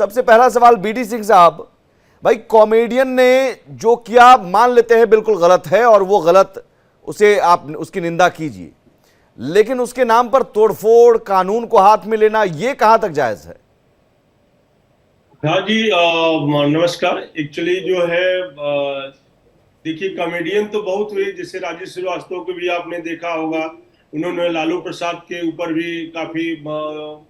सबसे पहला सवाल बीडी सिंह साहब, भाई कॉमेडियन ने जो किया मान लेते हैं बिल्कुल गलत है और वो गलत, उसे आप उसकी निंदा कीजिए, लेकिन उसके नाम पर तोड़फोड़, कानून को हाथ में लेना, ये कहां तक जायज है? हाँ जी, नमस्कार। एक्चुअली जो है, देखिए कॉमेडियन तो बहुत हुए, जैसे राजीव श्रीवास्तव को भी आपने देखा होगा। उन्होंने लालू प्रसाद के ऊपर भी काफी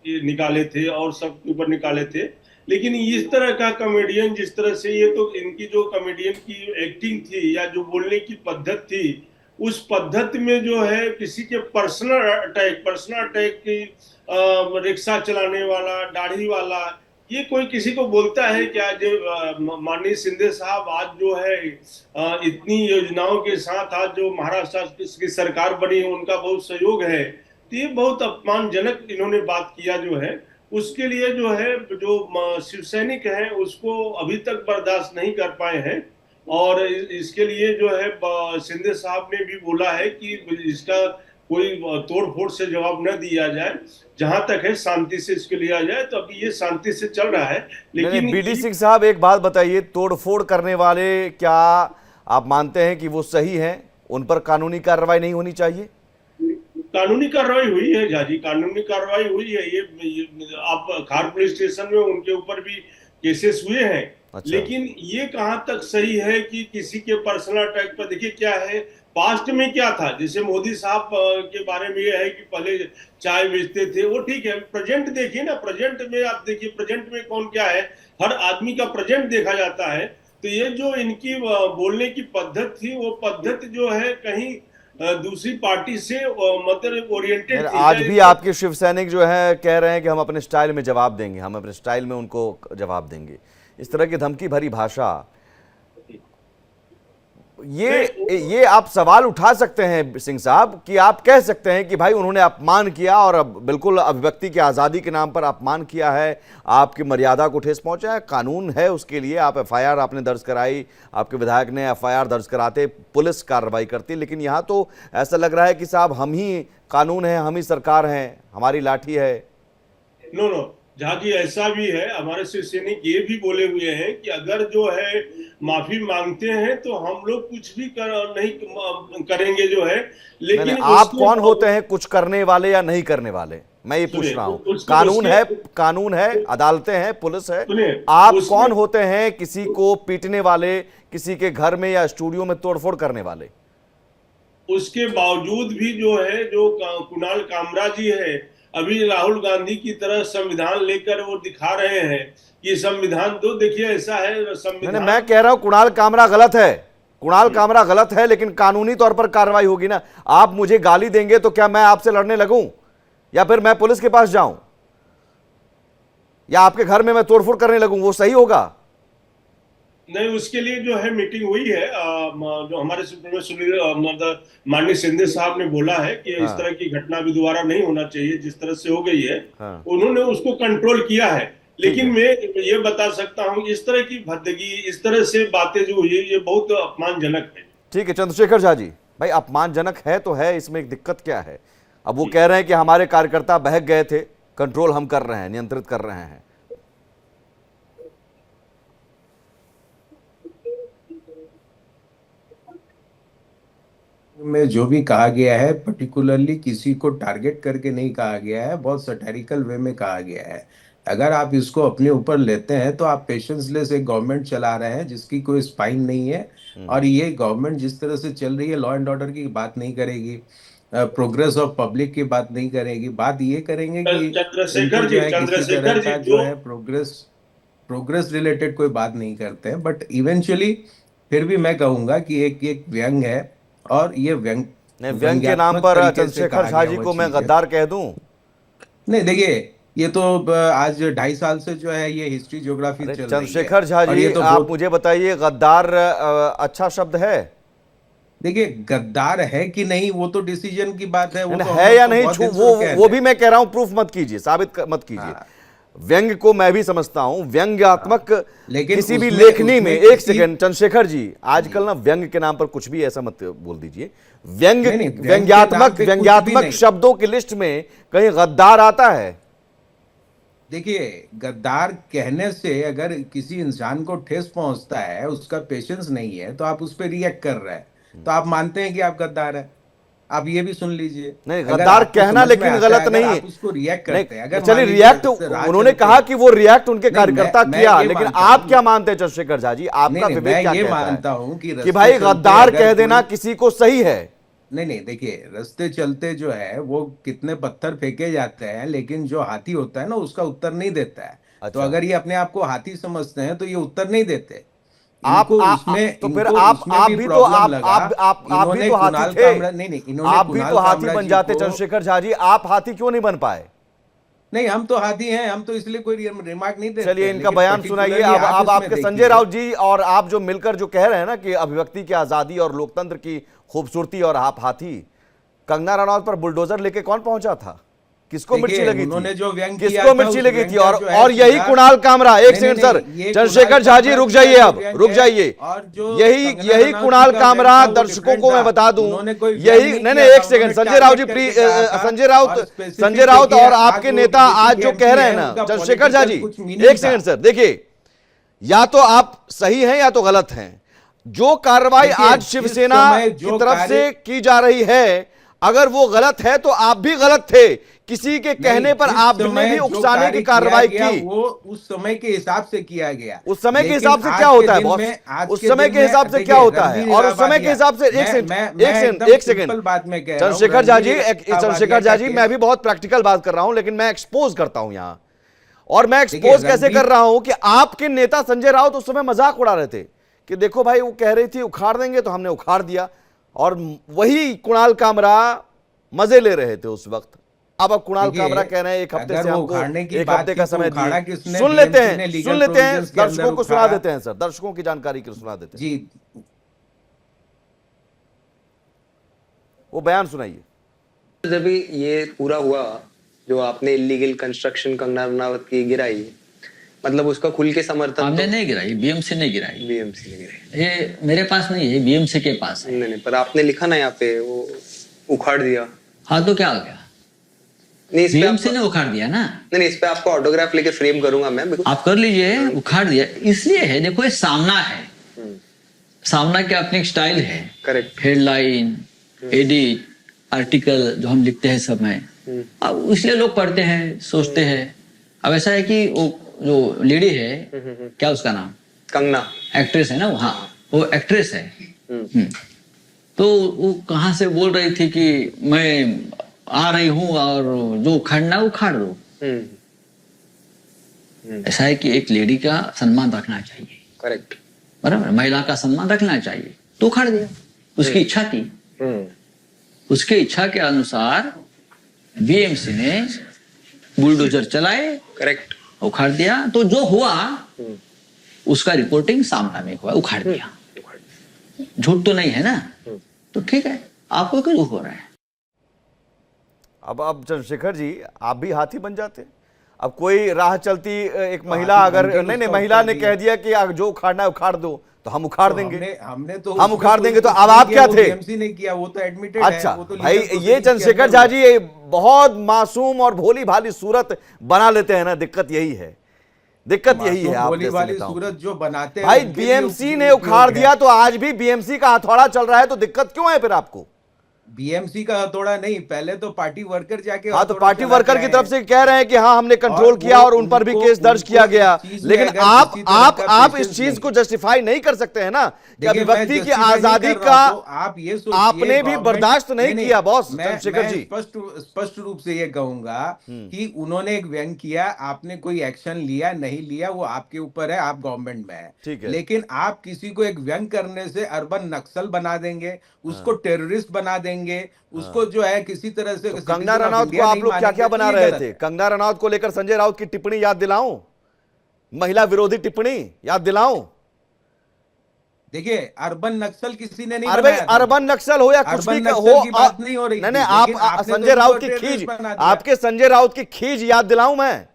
ये निकाले थे और सब के ऊपर निकाले थे। लेकिन इस तरह का कॉमेडियन, जिस तरह से ये, तो इनकी जो कॉमेडियन की एक्टिंग थी या जो बोलने की पद्धत थी, उस पद्धति में जो है किसी के पर्सनल अटैक की, रिक्शा चलाने वाला, दाढ़ी वाला, ये कोई किसी को बोलता है क्या? जो माननीय शिंदे साहब आज जो है इतनी योजनाओं के साथ आज जो महाराष्ट्र की सरकार बनी है, उनका बहुत सहयोग है, तो ये बहुत अपमानजनक इन्होंने बात किया जो है। उसके लिए जो है, जो शिव सैनिक है उसको अभी तक बर्दाश्त नहीं कर पाए हैं। और इसके लिए जो है शिंदे साहब ने भी बोला है कि इसका कोई तोड़ फोड़ से जवाब न दिया जाए, जहां तक है शांति से इसको लिया जाए। तो अभी ये शांति से चल रहा है। नहीं, लेकिन बीडी सिंह साहब एक बात बताइए, तोड़फोड़ करने वाले क्या आप मानते हैं कि वो सही हैं, उन पर कानूनी कार्रवाई नहीं होनी चाहिए? कानूनी कार्रवाई हुई है झाजी, कानूनी कार्रवाई हुई है। आप खार पुलिस स्टेशन में उनके ऊपर भी केसेस हुए हैं। अच्छा। लेकिन ये कहां तक सही है कि किसी के पर्सनल अटैक पर? देखिए क्या है, पास्ट में क्या था, जैसे मोदी साहब के बारे में ये है कि पहले चाय बेचते थे, वो ठीक है। प्रेजेंट देखिए ना, प्रेजेंट में आप देखिए, प्रेजेंट में कौन क्या है, हर आदमी का प्रेजेंट देखा जाता है। तो ये जो इनकी बोलने की पद्धति थी, वो पद्धति जो है कहीं दूसरी पार्टी से मतलब ओरिएंटेड थी। आज भी आपके शिव सैनिक जो है कह रहे हैं कि हम अपने स्टाइल में जवाब देंगे, हम अपने स्टाइल में उनको जवाब देंगे, इस तरह की धमकी भरी भाषा, ये आप सवाल उठा सकते हैं सिंह साहब कि आप कह सकते हैं कि भाई उन्होंने अपमान किया और अब बिल्कुल अभिव्यक्ति की आज़ादी के नाम पर अपमान किया है, आपकी मर्यादा को ठेस पहुंचा है, कानून है उसके लिए। आप एफआईआर आपने दर्ज कराई, आपके विधायक ने एफआईआर दर्ज कराते पुलिस कार्रवाई करती, लेकिन यहाँ तो ऐसा लग रहा है कि साहब हम ही कानून है, हम ही सरकार हैं, हमारी लाठी है। नो नो जहाँ जी, ऐसा भी है। हमारे शिव सैनिक ये भी बोले हुए हैं कि अगर जो है माफी मांगते हैं तो हम लोग कुछ भी नहीं करेंगे जो है। लेकिन आप कौन होते हैं कुछ करने वाले या नहीं करने वाले? मैं ये पूछ रहा हूं। कानून है, अदालतें हैं, पुलिस है, आप कौन होते हैं किसी को पीटने वाले, किसी के घर में या स्टूडियो में तोड़फोड़ करने वाले? उसके बावजूद भी जो है, जो कुणाल कामरा जी है, अभी राहुल गांधी की तरह संविधान लेकर वो दिखा रहे हैं कि संविधान, तो देखिए ऐसा है संविधान। मैं कह रहा हूं कुणाल कामरा गलत है, कुणाल कामरा गलत है, लेकिन कानूनी तौर पर कार्रवाई होगी ना। आप मुझे गाली देंगे तो क्या मैं आपसे लड़ने लगूं, या फिर मैं पुलिस के पास जाऊं, या आपके घर में मैं तोड़फोड़ करने लगूं? वो सही होगा? नहीं, उसके लिए जो है मीटिंग हुई है। जो हमारे सुनील माननीय शिंदे साहब ने बोला है कि इस तरह की घटना भी दोबारा नहीं होना चाहिए, जिस तरह से हो गई है। उन्होंने उसको कंट्रोल किया है। लेकिन मैं ये बता सकता हूं, इस तरह की भद्दगी, इस तरह से बातें जो हुई, ये बहुत अपमानजनक है। ठीक है चंद्रशेखर झा जी, भाई अपमानजनक है तो है, इसमें एक दिक्कत क्या है? अब वो कह रहे हैं कि हमारे कार्यकर्ता बहक गए थे, कंट्रोल हम कर रहे हैं, नियंत्रित कर रहे हैं। में जो भी कहा गया है पर्टिकुलरली किसी को टारगेट करके नहीं कहा गया है, बहुत सटेरिकल वे में कहा गया है। अगर आप इसको अपने ऊपर लेते हैं तो आप पेशेंसलेस एक गवर्नमेंट चला रहे हैं जिसकी कोई स्पाइन नहीं है। और ये गवर्नमेंट जिस तरह से चल रही है, लॉ एंड ऑर्डर की बात नहीं करेगी, प्रोग्रेस ऑफ पब्लिक की बात नहीं करेगी, बात ये करेंगे कि इनको जो है किसी तरह का जो है प्रोग्रेस रिलेटेड कोई बात नहीं करते हैं। बट इवेंचुअली फिर भी मैं कहूंगा कि एक एक व्यंग है, और ये व्यंग के नाम पर चंद्रशेखर झा जी को मैं गद्दार कह दूं? नहीं, देखिए ये तो आज 2.5 साल से जो है ये हिस्ट्री ज्योग्राफी चल रही है। चंद्रशेखर झा जी, तो आप मुझे बताइए, गद्दार अच्छा शब्द है? देखिए गद्दार है कि नहीं वो तो डिसीजन की बात है, वो तो है या नहीं, वो भी मैं कह रहा हूं, प्रूफ मत कीजिए, साबित मत कीजिए। व्यंग को मैं भी समझता हूं, व्यंग्यात्मक किसी भी लेखनी में, एक सेकंड चंद्रशेखर जी, आजकल ना व्यंग के नाम पर कुछ भी ऐसा मत बोल दीजिए। व्यंग्यात्मक शब्दों की लिस्ट में कहीं गद्दार आता है? देखिए, गद्दार कहने से अगर किसी इंसान को ठेस पहुंचता है, उसका पेशेंस नहीं है, तो आप उस पर रिएक्ट कर रहे हैं, तो आप मानते हैं कि आप गद्दार हैं। आप ये भी सुन लीजिए, नहीं, अगर गद्दार आपको कहना समझ में लेकिन आता है, गलत अगर नहीं है। आप उसको रिएक्ट नहीं, करते हैं, अगर चलिए मान लीजिए रिएक्ट राह उन्होंने चलते कहा हैं, कि वो रिएक्ट उनके नहीं, कार्यकर्ता मैं किया, ये लेकिन मानता आप हूं, क्या मानते हैं चंद्रशेखर झा जी, आपका नहीं, विवेक मैं क्या ये कहता मानता है हूं कि कि रास्ते भाई चलते गद्दार अगर कह देना कोई, किसी को सही है? नहीं नहीं, देखिए, रास्ते चलते जो है वो कितने पत्थर फेंके जाते हैं, लेकिन जो हाथी होता है ना, उसका उत्तर नहीं देता है। तो अच्छा, अगर ये अपने आप को हाथी समझते हैं, तो ये उत्तर नहीं देते। आप इसमें तो फिर इनको आप इसमें भी भी तो प्रॉब्लम लगा। आप भी इन्होंने तो हाथी कुणाल थे। कामरा, नहीं नहीं, इन्होंने आप भी तो कुणाल हाथी कामरा बन जी जाते को, चंद्रशेखर झा जी, आप हाथी क्यों नहीं बन पाए? नहीं, हम तो हाथी हैं, हम तो इसलिए कोई रिमार्क नहीं देते चलिए हैं, इनका लेकिन बयान सुनाइए। पर्टिकुलरली आप अब इसमें आपके संजय देखिए। राउत जी और आप जो मिलकर जो कह रहे हैं ना कि अभिव्यक्ति की आजादी और लोकतंत्र की खूबसूरती और आप हाथी, कंगना रनौत पर बुलडोजर लेके कौन पहुंचा था? किसको मिर्ची देखिए, लगी थी? उन्होंने जो व्यंग किया किसको था, मिर्ची उस लगी व्यंग थी? का और जो है और यही सीधा, कुणाल कामरा, एक नहीं सेकंड नहीं सर, नहीं, ये चंद्रशेखर कुणाल झा जी कामरा रुक जी जाइए, का अब जो व्यंग रुक है, जाइए। और जो यही कंगना यही रनौत कुणाल जी का कामरा व्यंग था, वो दर्शकों डिफरेंट को मैं था। बता दूं, उन्होंने कोई व्यंग यही नहीं नहीं किया नहीं, एक था, सेकंड, उन्होंने संजय राउत जी, टारगेट करके कहा था। संजय राउत, और संजय स्पेसिफिक राउत देखिए, और आज आपके वो नेता आज जो बीजेपी कह रहे हैं है, ना उनका चंद्रशेखर झा जी, पॉलिटिकल कुछ मीनिंग एक सेकंड था। सर, देखिए, या तो आप सही हैं या तो गलत हैं। जो कार्रवाई देखिए, आज जिस शिवसेना समय की जो तरफ कार्य, से की जा रही है, अगर वो गलत है तो आप भी गलत थे। किसी के कहने नहीं, पर जिस आपने समय भी जो उकसाने की कार्य किया कार्रवाई गया, की। वो उस समय के हिसाब से किया गया। उस समय के लेकिन हिसाब से क्या आज के होता है दिन बॉस? में, आज उस के समय दिन के हिसाब में से क्या देखिए, होता है? रणबीर और उस समय के इलाहाबादिया, हिसाब से एक सेकंड, एक मैं सेकंड, एकदम एक सेकंड, सिंपल बात में कह रहा हूँ। चंद्रशेखर झा जी, रणबीर चंद्रशेखर झा इलाहाबादिया जी, का मैं भी केस, बहुत प्रैक्टिकल बात कर रहा हूं, लेकिन मैं एक्सपोज करता हूं यहां। और मैं देखिए, एक्सपोज कैसे कर रणबीर, रहा हूं कि आपके नेता संजय राउत उस समय मजाक उड़ा रहे थे कि देखो भाई, वो कह रही थी उखाड़ देंगे, तो हमने उखाड़ दिया। और वही कुणाल कामरा मजे ले रहे थे उस वक्त। अब कुणाल देखिए, कामरा कह रहे हैं एक हफ्ते अगर से वो हमको उखाड़ने की एक बात हफ्ते की, का तो समय उखाड़ा दिए। किसने? सुन लेते बीएमसी हैं, ने सुन लीगल लेते हैं, प्रोविजंस के अंदर दर्शकों को सुना उखाड़ा। देते हैं सर, दर्शकों की जानकारी के लिए सुना देते हैं। जी, वो बयान सुनाइए। जब भी ये पूरा हुआ, जो आपने इलीगल कंस्ट्रक्शन कंगना रनावत की गिराई, मतलब उसका खुल के समर्थन हमने नहीं गिराई, बीएमसी ने गिराई। बीएमसी ने गिराई। ये मेरे पास नहीं है, बीएमसी के पास है। नहीं नहीं, पर आपने लिखा ना यहाँ पे वो उखाड़ दिया। हाँ तो क्या हो गया? नहीं, इस पे बीएमसी आपको, ने उखाड़ दिया ना। नहीं, इस पे आपको ऑटोग्राफ लेके फ्रेम करूंगा मैं। आप कर लीजिए, उखाड़ दिया इसलिए है, देखो ये सामना है, सामना की अपनी एक स्टाइल है। करेक्ट। हेडलाइन, एडिट, आर्टिकल जो हम लिखते हैं समय, अब इसलिए लोग पढ़ते हैं, सोचते हैं। अब ऐसा है कि वो जो लेडी है, क्या उसका नाम, कंगना एक्ट्रेस है ना वो, हाँ वो एक्ट्रेस है। तो वो कहाँ से बोल रही थी कि मैं आ रही हूँ और जो उखाड़ना उखाड़ दो। ऐसा है कि एक लेडी का सम्मान रखना चाहिए, करेक्ट, बराबर, महिला का सम्मान रखना चाहिए, तो उखाड़ दिया, उसकी इच्छा थी। उसके इच्छा के अनुसार बीएमसी ने बुलडोजर चलाए, करेक्ट, उखाड़ दिया। तो जो हुआ उसका रिपोर्टिंग सामना में हुआ, उखाड़ दिया। झूठ तो नहीं है ना, तो ठीक है, आपको क्यों दुख हो रहा है? अब चंद्रशेखर जी, आप भी हाथी बन जाते। अब कोई राह चलती एक महिला अगर, नहीं महिला ने कह दिया कि जो उखाड़ना है उखाड़ दो, तो हम उखाड़ देंगे, हमने तो हम उखाड़ देंगे, तो अब आप क्या थे? बीएमसी ने किया, वो तो एडमिटेड है। अच्छा वो तो भाई, legal ये proceedings के चंद्रशेखर अंदर झा हुआ। जी ये बहुत मासूम और भोली भाली सूरत बना लेते हैं ना, दिक्कत यही है, दिक्कत यही है। आप भोली जैसे वाली नेताओं सूरत जो बनाते हैं, भाई, उनके लिए बीएमसी ने उपयोग उखाड़ है। दिया तो आज भी बीएमसी का हथौड़ा चल रहा है, तो दिक्कत क्यों है फिर आपको? बीएमसी का हथौड़ा नहीं, पहले तो पार्टी वर्कर जाके हाँ, तो हथौड़ा पार्टी चलाते वर्कर की हैं। तरफ से कह रहे हैं कि हाँ हमने कंट्रोल और किया वो और उन पर भी उनको- केस दर्ज किया उनको गया। इस चीज में लेकिन अगर आप किसी तरह का आप इस patience चीज नहीं- को जस्टिफाई नहीं कर सकते हैं ना कि देखिए, मैं अभिव्यक्ति की justify नहीं आजादी कर रहा हूं, तो का आप ये सोचिए, आपने भी government- बर्दाश्त नहीं किया बॉस चंद्रशेखर जी। स्पष्ट रूप से ये कहूंगा कि उन्होंने एक व्यंग किया, आपने कोई एक्शन लिया नहीं लिया, वो आपके ऊपर है, आप गवर्नमेंट में है। ठीक है। लेकिन आप किसी को एक व्यंग करने से अर्बन नक्सल बना देंगे, उसको टेररिस्ट बना देंगे, उसको जो है किसी तरह से तो कंगना रनौत को आप लोग क्या क्या बना रहे थे? कंगना रनौत को लेकर संजय राउत की टिप्पणी याद दिलाऊं, महिला विरोधी टिप्पणी याद दिलाऊं? देखिए, अर्बन नक्सल किसी ने नहीं बनाया था। अर्बन नक्सल हो या कुछ अर्बन भी नक्सल हो, की बात नहीं हो रही नहीं थी, नहीं, लेकिन आप आपने तो संजय राउत उनको की खीज, टेररिस्ट बना दिया। आपके संजय राउत की खीज याद दिलाऊं मैं?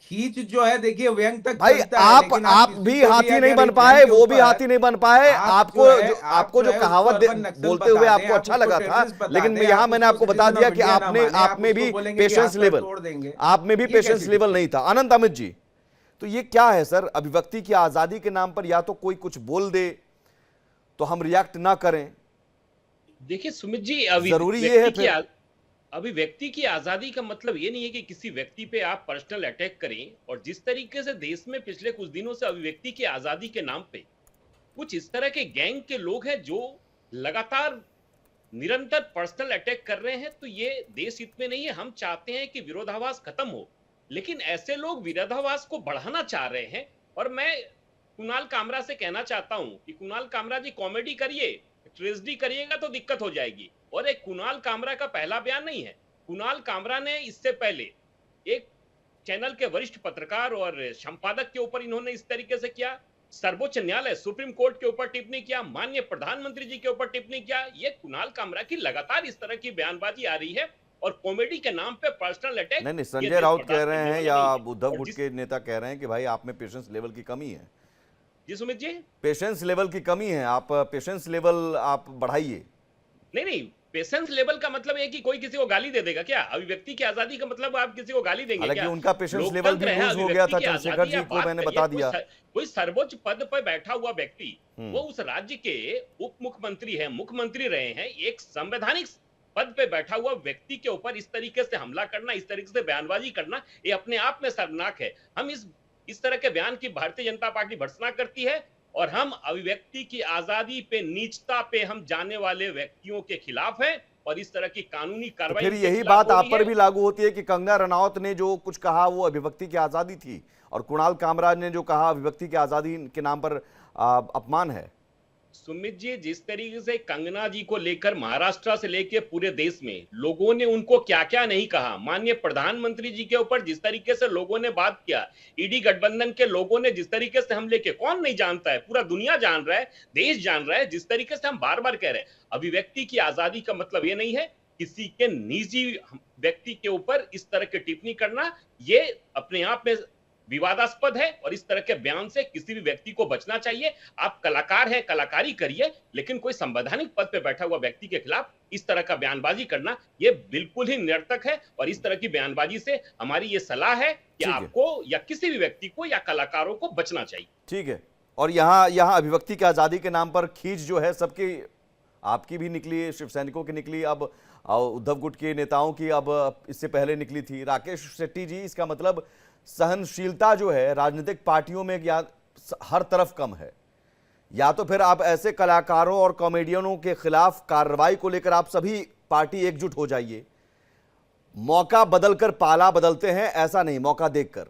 खींच जो है देखिए व्यंग तक भाई चलता है, आप लेकिन आप किसी भी को हाथी नहीं अगर बन एक पाए, व्यंग के वो भी ऊपर हाथी नहीं बन पाए। आप आपको जो उसको कहावत अर्बन नक्सल बोलते बता हुए दें, आपको आप अच्छा उसको लगा था, टेररिस्ट बता लेकिन दें, यहां आप मैंने उसको आपको बता सिटीजन दिया ऑफ कि इंडिया ना माने, आप आप में उसको भी बोलेंगे कि पेशेंस हाथ पैर लेवल, तोड़ देंगे। आप में भी ये पेशेंस कैसी लेवल नहीं डिक्टेटर? था। अनंत अमित जी, तो ये क्या है सर, अभिव्यक्ति की आजादी के नाम पर या तो कोई कुछ बोल दे तो हम रिएक्ट ना करें, देखिए सुमित जी, जरूरी ये है फिर? अभिव्यक्ति की आजादी का मतलब ये नहीं है कि किसी व्यक्ति पे आप पर्सनल अटैक करें। और जिस तरीके से देश में पिछले कुछ दिनों से अभिव्यक्ति की आजादी के नाम पे कुछ इस तरह के गैंग के लोग हैं जो लगातार निरंतर पर्सनल अटैक कर रहे हैं, तो ये देश हित में नहीं है। हम चाहते हैं कि विरोधाभास खत्म हो, लेकिन ऐसे लोग विरोधाभास को बढ़ाना चाह रहे हैं। और मैं कुणाल कामरा से कहना चाहता हूं कि कुणाल कामरा जी, कॉमेडी करिए, ट्रेजेडी करिएगा तो दिक्कत हो जाएगी। और एक कुणाल कामरा का पहला बयान नहीं है। कुणाल कामरा ने इससे पहले एक चैनल के वरिष्ठ पत्रकार और संपादक के ऊपर इन्होंने इस तरीके से किया, सर्वोच्च न्यायालय सुप्रीम कोर्ट के ऊपर टिप्पणी किया, माननीय प्रधानमंत्री जी के ऊपर टिप्पणी किया। ये कुणाल कामरा की लगातार इस तरह की बयानबाजी आ रही है और कॉमेडी के नाम पे पर्सनल अटैक। नहीं, संजय राउत कह रहे हैं या उद्धव गुट के नेता कह रहे हैं कि भाई आप में पेशेंस लेवल की कमी है। जी सुमित जी, पेशेंस लेवल की कमी है, आप पेशेंस लेवल आप बढ़ाइए। नहीं, पेशेंस लेवल का मतलब है कि कोई किसी को गाली दे देगा क्या? अभिव्यक्ति की आजादी का मतलब आप किसी को गाली देंगे हालांकि क्या? उनका पेशेंस लेवल भी लूज हो गया था चंद्रशेखर जी को, मैंने बता दिया। कोई सर्वोच्च पद पर बैठा हुआ व्यक्ति, वो उस राज्य के उप मुख्यमंत्री है, मुख्यमंत्री रहे हैं, एक संवैधानिक पद पे बैठा हुआ व्यक्ति के ऊपर इस तरीके से हमला करना, इस तरीके से बयानबाजी करना, ये अपने आप में शर्मनाक है। हम इस तरह के बयान की भारतीय जनता पार्टी भर्त्सना करती है और हम अभिव्यक्ति की आजादी पे, नीचता पे हम जाने वाले व्यक्तियों के खिलाफ हैं और इस तरह की कानूनी तो कार्रवाई फिर यही बात आप पर भी लागू होती है कि कंगना रनौत ने जो कुछ कहा वो अभिव्यक्ति की आजादी थी, और कुणाल कामरा ने जो कहा अभिव्यक्ति की आजादी के नाम पर अपमान है। सुमित जी, जिस तरीके से कंगना जी को लेकर महाराष्ट्र से लेकर पूरे देश में लोगों ने उनको क्या क्या नहीं कहा, माननीय प्रधानमंत्री जी के ऊपर जिस तरीके से लोगों ने बात किया, ईडी गठबंधन के लोगों ने जिस तरीके से हमले के, कौन नहीं जानता है, पूरा दुनिया जान रहा है, देश जान रहा है। जिस तरीके से हम बार बार कह रहे हैं, अभिव्यक्ति की आजादी का मतलब ये नहीं है किसी के निजी व्यक्ति के ऊपर इस तरह की टिप्पणी करना। ये अपने आप में विवादास्पद है और इस तरह के बयान से किसी भी व्यक्ति को बचना चाहिए। आप कलाकार हैं, कलाकारी करिए, लेकिन कोई संवैधानिक पद पे बैठा हुआ व्यक्ति के खिलाफ इस तरह का बयानबाजी करना ये बिल्कुल ही निरर्थक है। और इस तरह की बयानबाजी से हमारी ये सलाह है कि आपको या किसी भी व्यक्ति को या कलाकारों को बचना चाहिए। ठीक है। और यहाँ अभिव्यक्ति की आजादी के नाम पर खींच जो है सबकी, आपकी भी निकली, शिव सैनिकों की निकली, अब उद्धव गुट के नेताओं की अब इससे पहले निकली थी। राकेश शेट्टी जी, इसका मतलब सहनशीलता जो है राजनीतिक पार्टियों में या हर तरफ कम है, या तो फिर आप ऐसे कलाकारों और कॉमेडियनों के खिलाफ कार्रवाई को लेकर आप सभी पार्टी एकजुट हो जाइए। मौका बदलकर पाला बदलते हैं, ऐसा नहीं मौका देखकर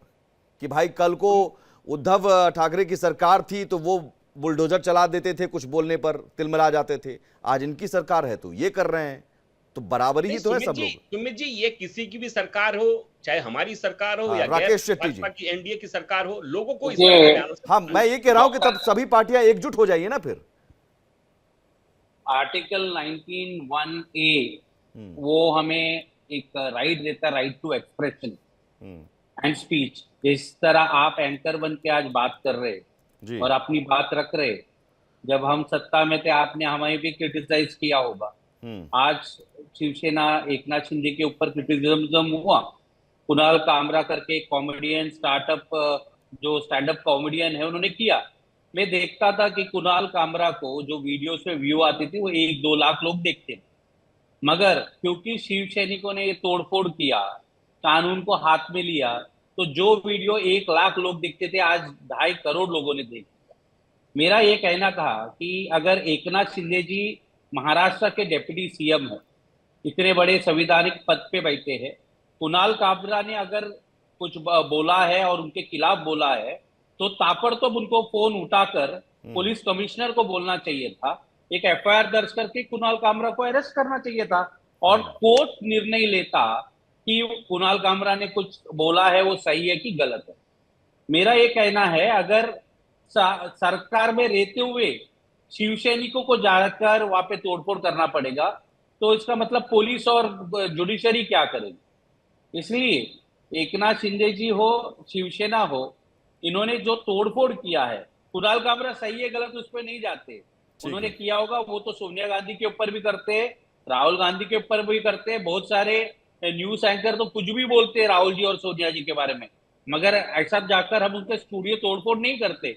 कि भाई कल को उद्धव ठाकरे की सरकार थी तो वो बुलडोजर चला देते थे, कुछ बोलने पर तिलमिला जाते थे, आज इनकी सरकार है तो ये कर रहे हैं, तो बराबरी ही तो है सब लोग। सुमित जी, ये किसी की भी सरकार हो, चाहे हमारी सरकार हो या राकेश शेट्टी जी की एनडीए की सरकार हो, लोगों को इस तरह हाँ, मैं ये कह रहा हूं कि तब सभी पार्टियां एकजुट हो जाइए ना। फिर आर्टिकल 19(1)(a वो हमें एक राइट देता है, right to expression and speech. जिस तरह आप एंकर बन के आज बात कर रहे और अपनी बात रख रहे, जब हम सत्ता में थे आपने हमें भी क्रिटिसाइज किया होगा। आज शिवसेना एकनाथ शिंदे के ऊपर क्रिटिसिज्म हुआ, कुणाल कामरा करके कॉमेडियन जो स्टैंड अप कॉमेडियन है उन्होंने किया। मैं देखता था कि कुणाल कामरा को जो वीडियोस में व्यू आती थी वो 1-2 लाख लोग देखते थे, मगर क्योंकि शिव सैनिकों ने ये तोड़फोड़ किया, कानून को हाथ में लिया, तो जो वीडियो 1 लाख लोग देखते थे आज 2.5 करोड़ लोगों ने देख लिया। मेरा ये कहना था कि अगर एकनाथ शिंदे जी महाराष्ट्र के डिप्टी सीएम है, इतने बड़े संवैधानिक पद पे बैठे हैं, कुणाल कामरा ने अगर कुछ बोला है और उनके खिलाफ बोला है तो ताबड़तोड़ उनको फोन उठाकर पुलिस कमिश्नर को बोलना चाहिए था, एक एफआईआर दर्ज करके कुणाल कामरा को अरेस्ट करना चाहिए था और कोर्ट निर्णय लेता कि कुणाल कामरा ने कुछ बोला है वो सही है कि गलत है। मेरा ये कहना है अगर सरकार में रहते हुए शिवसैनिकों को जाकर वहां पे तोड़फोड़ करना पड़ेगा तो इसका मतलब पुलिस और जुडिशरी क्या करेगी। इसलिए एकनाथ शिंदे जी हो, शिवसेना हो, इन्होंने जो तोड़फोड़ किया है, कुणाल कामरा सही है गलत उस पर नहीं जाते, उन्होंने किया होगा वो तो सोनिया गांधी के ऊपर भी करते हैं, राहुल गांधी के ऊपर भी करते हैं, बहुत सारे न्यूज एंकर तो कुछ भी बोलते हैं राहुल जी और सोनिया जी के बारे में, मगर ऐसा जाकर हम उनके स्टूडियो तोड़फोड़ नहीं करते।